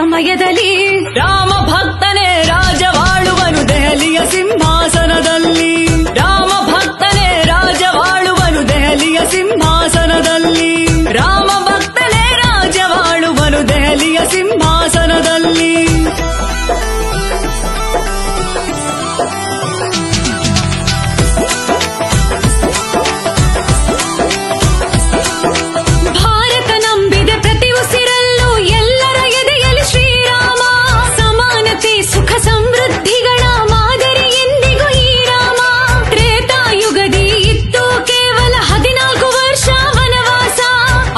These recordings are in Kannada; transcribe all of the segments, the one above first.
ಸಮಯದಲ್ಲಿ ರಾಮ ಭಕ್ತನೇ ರಾಜವಾಳುವನು ದೆಹಲಿಯ ಸಿಂಹಾಸನದಲ್ಲಿ. ರಾಮ ಭಕ್ತನೇ ರಾಜವಾಳುವನು ದೆಹಲಿಯ ಸಿಂಹಾಸನದಲ್ಲಿ. ರಾಮ ಭಕ್ತನೇ ರಾಜವಾಳುವನು ದೆಹಲಿಯ ಸಿಂಹಾಸನದಲ್ಲಿ. ಭಾರತ ನಂಬಿದೆ ಪ್ರತಿ ಉಸಿರಲ್ಲೂ ಎಲ್ಲರ ಎದೆಯಲ್ಲಿ ಶ್ರೀರಾಮ. ಸಮಾನತೆ ಸುಖ ಸಮೃದ್ಧಿಗಳ ಮಾದರಿ ಎಂದಿಗೂ ಈ ರಾಮ. ತ್ರೇತಾಯುಗದಿ ಇತ್ತು ಕೇವಲ 14 ವರ್ಷ ವನವಾಸ.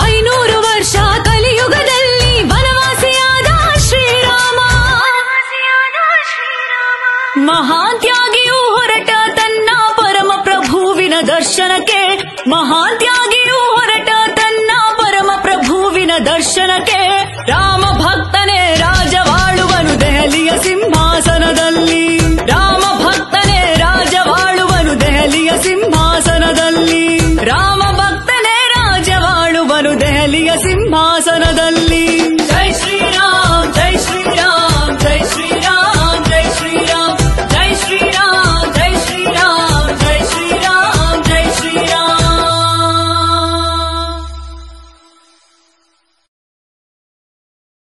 500 ವರ್ಷ ಕಲಿಯುಗದಲ್ಲಿ ವನವಾಸಿಯಾದ ಶ್ರೀರಾಮ. ಮಹಾತ್ಯಾಗಿಯೂ ಹೊರಟ ತನ್ನ ಪರಮ ಪ್ರಭುವಿನ ದರ್ಶನಕ್ಕೆ. ಮಹಾತ್ಯಾಗಿಯೂ ಹೊರಟ ತನ್ನ ಪರಮ ಪ್ರಭುವಿನ ದರ್ಶನಕ್ಕೆ. ರಾಮ ಭಕ್ತನೇ ರಾಜವಾಳುವನು ದೆಹಲಿಯ ಸಿಂಹ